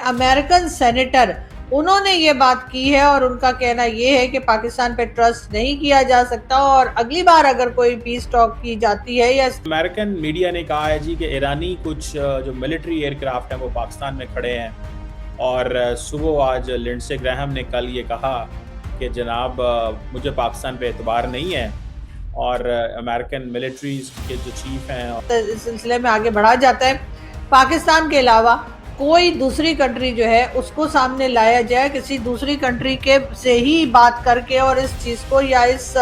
American senator, उन्होंने ये बात की है और उनका कहना ये है कि पाकिस्तान पे ट्रस्ट नहीं किया जा सकता और अगली बार अगर कोई पीस टॉक की जाती है या अमेरिकन मीडिया ने कहा है जी कि ईरानी कुछ जो मिलिट्री एयरक्राफ्ट हैं वो पाकिस्तान में खड़े हैं और सुबह आज लिंडसे ग्रैहम ने कल ये कहा कि जनाब मुझे पाकिस्तान पे एतबार नहीं है और अमेरिकन मिलिट्रीज के जो चीफ हैं इस सिलसिले में आगे बढ़ा जाता है। पाकिस्तान के अलावा कोई दूसरी कंट्री जो है उसको सामने लाया जाए, किसी दूसरी कंट्री के से ही बात करके और इस चीज को या इस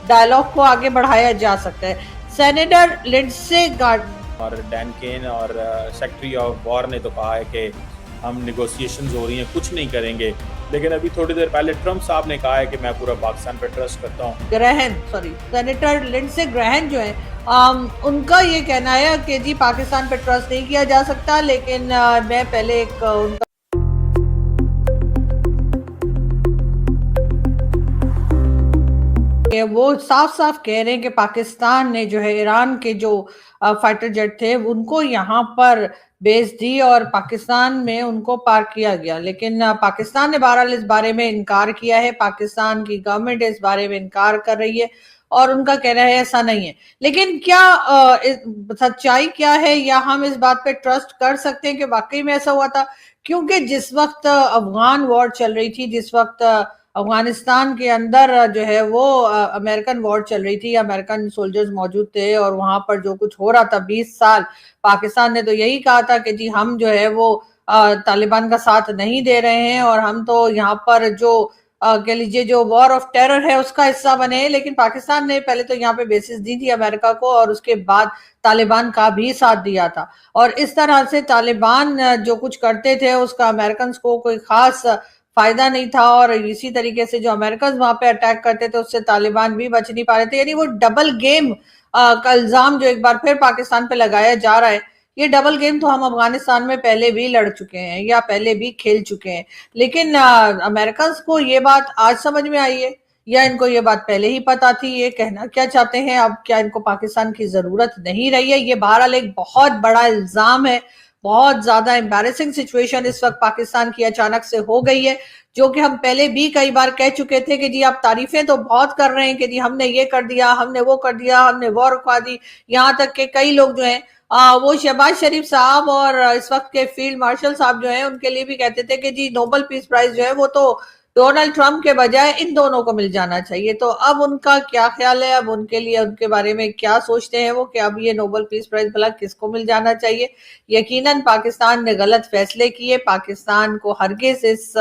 डायलॉग को आगे बढ़ाया जा सकता है। सेनेटर लिंडसे ग्रैहम और डैन केन और सेक्रेटरी ऑफ वॉर ने तो कहा है कि हम निगोशिएशंस हो रही हैं, कुछ नहीं करेंगे। लेकिन अभी थोड़ी देर पहले ट्रंप साहब ने कहा है कि मैं पूरा पाकिस्तान पे ट्रस्ट करता हूँ। सेनेटर लिंडसे ग्रैहम जो है उनका ये कहना है कि जी पाकिस्तान पे ट्रस्ट नहीं किया जा सकता, लेकिन मैं पहले एक उनका वो साफ साफ कह रहे हैं कि पाकिस्तान ने जो है ईरान के जो फाइटर जेट थे उनको यहाँ पर बेच दी और पाकिस्तान में उनको पार्क किया गया, लेकिन पाकिस्तान ने बहरहाल इस बारे में इनकार किया है। पाकिस्तान की गवर्नमेंट इस बारे में इनकार कर रही है और उनका कहना है ऐसा नहीं है। लेकिन क्या सच्चाई क्या है या हम इस बात पे ट्रस्ट कर सकते हैं कि वाकई में ऐसा हुआ था? क्योंकि जिस वक्त अफगान वॉर चल रही थी, जिस वक्त अफगानिस्तान के अंदर जो है वो अमेरिकन वॉर चल रही थी, अमेरिकन सोल्जर्स मौजूद थे और वहां पर जो कुछ हो रहा था 20 साल, पाकिस्तान ने तो यही कहा था कि जी हम जो है वो तालिबान का साथ नहीं दे रहे हैं और हम तो यहाँ पर जो कह लीजिए जो वॉर ऑफ टेरर है उसका हिस्सा बने हैं। लेकिन पाकिस्तान ने पहले तो यहाँ पे बेसिस दी थी अमेरिका को और उसके बाद तालिबान का भी साथ दिया था और इस तरह से तालिबान जो कुछ करते थे उसका अमेरिकन को कोई खास फायदा नहीं था और इसी तरीके से जो अमेरिकन वहां पे अटैक करते थे उससे तालिबान भी बच नहीं पा रहे थे। यानी वो डबल गेम का इल्जाम जो एक बार फिर पाकिस्तान पे लगाया जा रहा है, ये डबल गेम तो हम अफगानिस्तान में पहले भी लड़ चुके हैं या पहले भी खेल चुके हैं। लेकिन अमेरिकन को ये बात आज समझ में आई है या इनको ये बात पहले ही पता थी? ये कहना क्या चाहते हैं? अब क्या इनको पाकिस्तान की जरूरत नहीं रही है? ये बहरहाल एक बहुत बड़ा इल्जाम है, बहुत ज्यादा एम्बैरेसिंग सिचुएशन इस वक्त पाकिस्तान की अचानक से हो गई है, जो कि हम पहले भी कई बार कह चुके थे कि जी आप तारीफें तो बहुत कर रहे हैं कि जी हमने ये कर दिया, हमने वो कर दिया, हमने वॉर रुकवा दी। यहाँ तक के कई लोग जो हैं वो शहबाज शरीफ साहब और इस वक्त के फील्ड मार्शल साहब जो हैं उनके लिए भी कहते थे कि जी नोबेल पीस प्राइज जो है वो तो डोनाल्ड ट्रंप के बजाय इन दोनों को मिल जाना चाहिए। तो अब उनका क्या ख्याल है, अब उनके लिए उनके बारे में क्या सोचते हैं वो कि अब ये नोबेल पीस प्राइज भला किसको मिल जाना चाहिए? यकीनन पाकिस्तान ने गलत फैसले किए, पाकिस्तान को हरगिज इस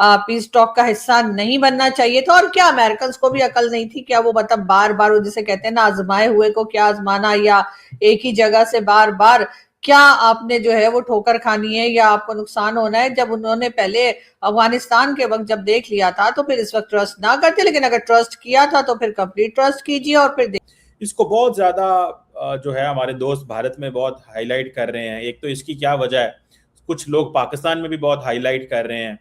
पीस टॉक का हिस्सा नहीं बनना चाहिए था। और क्या अमेरिकन को भी अकल नहीं थी? क्या वो मतलब बार बार जिसे कहते हैं ना आजमाए हुए को क्या आजमाना, या एक ही जगह से बार बार क्या आपने जो है वो ठोकर खानी है या आपको नुकसान होना है? जब उन्होंने पहले अफगानिस्तान के वक्त जब देख लिया था तो फिर इस वक्त ट्रस्ट ना करते, लेकिन अगर ट्रस्ट किया था तो फिर कंप्लीट ट्रस्ट कीजिए और फिर इसको बहुत ज्यादा जो है हमारे दोस्त भारत में बहुत हाईलाइट कर रहे हैं। एक तो इसकी क्या वजह है, कुछ लोग पाकिस्तान में भी बहुत हाईलाइट कर रहे हैं।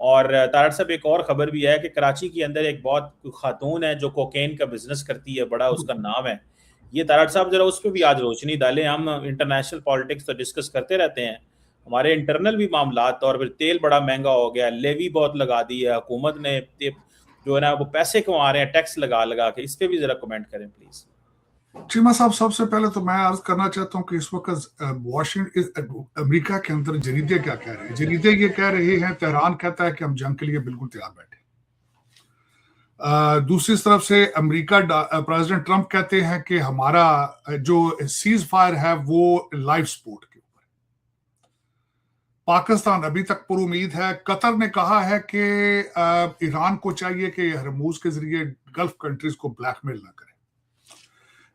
और तारड़ साहब एक और खबर भी है कि कराची के अंदर एक बहुत खातून है जो कोकेन का बिजनेस करती है, बड़ा उसका नाम है। ये तारड़ साहब जरा उस पर भी आज रोशनी डालें। हम इंटरनेशनल पॉलिटिक्स तो डिस्कस करते रहते हैं, हमारे इंटरनल भी मामला, और फिर तेल बड़ा महंगा हो गया, लेवी बहुत लगा दी है हुकूमत ने, जो है ना वो पैसे कमा रहे हैं टैक्स लगा लगा के। इस पर भी जरा कमेंट करें प्लीज। चीमा साहब, सबसे पहले तो मैं अर्ज करना चाहता हूं कि इस वक्त अमेरिका के अंदर जरीदे क्या कह रहे हैं। जरीदे ये कह रहे हैं, तेहरान कहता है कि हम जंग के लिए बिल्कुल तैयार बैठे। दूसरी तरफ से अमेरिका प्रेसिडेंट ट्रंप कहते हैं कि हमारा जो सीज फायर है वो लाइफ सपोर्ट के ऊपर। पाकिस्तान अभी तक पुर उम्मीद है। कतर ने कहा है कि ईरान को चाहिए कि हरमूज के जरिए गल्फ कंट्रीज को ब्लैकमेल ना करे।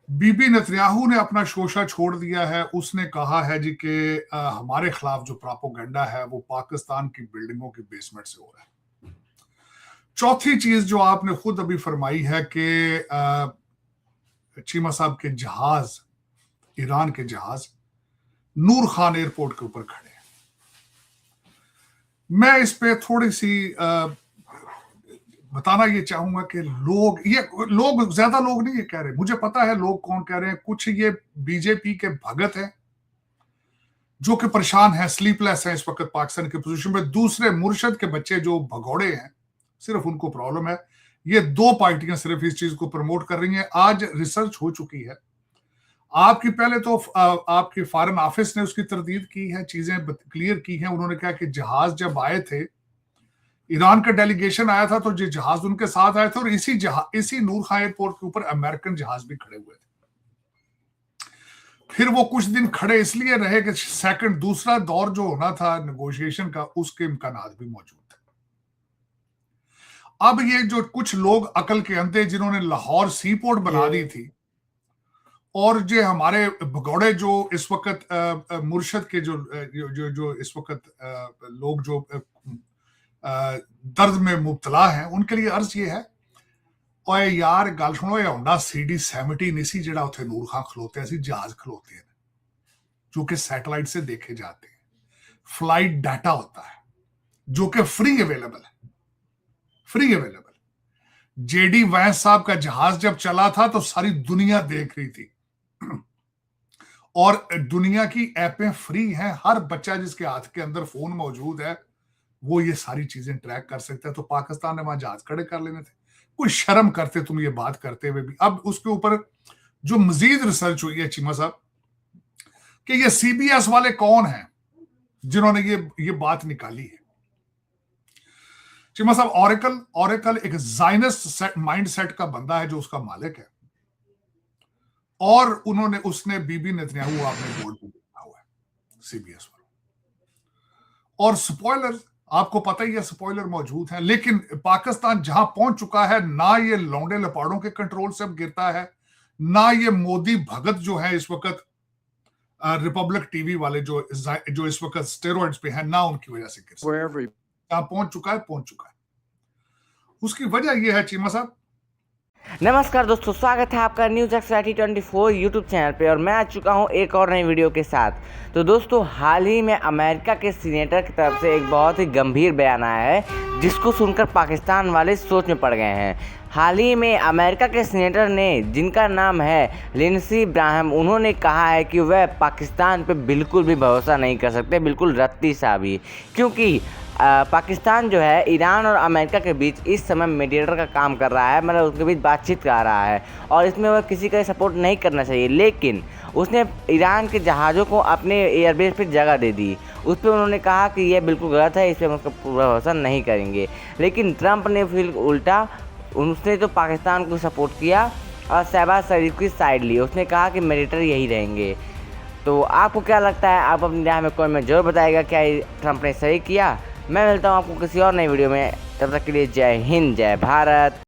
बीबी नेतन्याहू ने अपना शोशा छोड़ दिया है। उसने कहा है जी कि हमारे खिलाफ जो प्रोपेगेंडा है वो पाकिस्तान की बिल्डिंगों की बेसमेंट से हो रहा है। चौथी चीज जो आपने खुद अभी फरमाई है कि चीमा साहब के जहाज, ईरान के जहाज नूर खान एयरपोर्ट के ऊपर खड़े हैं। मैं इस पे थोड़ी सी बताना ये चाहूंगा कि लोग ज्यादा लोग नहीं ये कह रहे, मुझे पता है लोग कौन कह रहे हैं। कुछ ये बीजेपी के भगत हैं जो कि परेशान हैं, स्लीपलेस हैं इस वक्त पाकिस्तान की पोजीशन में। दूसरे मुर्शद के बच्चे जो भगौड़े हैं, सिर्फ उनको प्रॉब्लम है। ये दो पार्टियां सिर्फ इस चीज को प्रमोट कर रही हैं। आज रिसर्च हो चुकी है आपकी, पहले तो आपकी फॉरेन ऑफिस ने उसकी तरदीद की है, चीजें क्लियर की हैं। उन्होंने कहा कि जहाज जब आए थे, ईरान का डेलीगेशन आया था, तो जो जहाज उनके साथ आए थे और इसी नूर खां एयरपोर्ट के ऊपर अमेरिकन जहाज भी खड़े हुए थे। फिर वो कुछ दिन खड़े इसलिए रहे कि सेकंड दूसरा दौर जो होना था नेगोशिएशन का, उसके इम्कानात भी मौजूद थे। अब ये जो कुछ लोग अकल के अंधे जिन्होंने लाहौर सी पोर्ट बना दी थी, और जो हमारे भगौड़े जो इस वक्त मुर्शद के जो इस वक्त लोग जो दर्द में मुब्तला हैं, उनके लिए अर्ज ये है, ओए यार गल सुनो, होंडा CD-17 इसी जेड़ा उथे नूर खां खलोते हैं, जहाज खलोते हैं जो कि सैटेलाइट से देखे जाते हैं। फ्लाइट डाटा होता है जो कि फ्री अवेलेबल है, फ्री अवेलेबल। JD वैंस साहब का जहाज जब चला था तो सारी दुनिया देख रही थी, और दुनिया की ऐपें फ्री हैं। हर बच्चा जिसके हाथ के अंदर फोन मौजूद है वो ये सारी चीजें ट्रैक कर सकता है। तो पाकिस्तान ने वहां जहाज खड़े कर लेने थे। कोई शर्म करते तुम ये बात करते हुए भी। अब उसके ऊपर जो मजीद रिसर्च हुई है चीमा साहब, कि ये CBS वाले कौन हैं जिन्होंने ये बात निकाली है। चीमा साहब, ऑरेकल एक ज़ायनिस्ट माइंडसेट का बंदा है जो उसका मालिक है, और उसने बीबी नेतन्याहू आपने बोर्ड पे देखा हुआ है CBS पर। और स्पॉइलर आपको पता ही है, स्पॉइलर मौजूद है। लेकिन पाकिस्तान जहां पहुंच चुका है, ना ये लौंडे लपाड़ों के कंट्रोल से अब गिरता है, ना ये मोदी भगत जो है इस वक्त रिपब्लिक टीवी वाले जो इस वक्त स्टेरॉइड्स पे हैं, ना उनकी वजह से गिर सकता है। जहां पहुंच चुका है। उसकी वजह यह है चीमा साहब। नमस्कार दोस्तों, स्वागत है आपका न्यूज़ एक्साइटी 24 यूट्यूब चैनल पे, और मैं आ चुका हूं एक और नई वीडियो के साथ। तो दोस्तों, हाल ही में अमेरिका के सीनेटर की तरफ से एक बहुत ही गंभीर बयान आया है, जिसको सुनकर पाकिस्तान वाले सोच में पड़ गए हैं। हाल ही में अमेरिका के सीनेटर ने, जिनका नाम है लिंडसे ग्राहम, उन्होंने कहा है कि वह पाकिस्तान पे बिल्कुल भी भरोसा नहीं कर सकते, बिल्कुल रत्ती सा भी, क्योंकि पाकिस्तान जो है ईरान और अमेरिका के बीच इस समय मीडिएटर का काम कर रहा है, मतलब उसके बीच बातचीत कर रहा है, और इसमें वह किसी का सपोर्ट नहीं करना चाहिए। लेकिन उसने ईरान के जहाज़ों को अपने एयरबेस पर जगह दे दी। उस पर उन्होंने कहा कि यह बिल्कुल गलत है, इस पर हम उसका पूरा भरोसा नहीं करेंगे। लेकिन ट्रंप ने फिर उल्टा, उसने तो पाकिस्तान को सपोर्ट किया और शहबाज शरीफ की साइड ली। उसने कहा कि मीडिएटर यही रहेंगे। तो आपको क्या लगता है? आप अपनी राय में कमेंट में जरूर बताइएगा, क्या ट्रंप ने सही किया। मैं मिलता हूँ आपको किसी और नई वीडियो में, तब तक के लिए जय हिंद, जय भारत।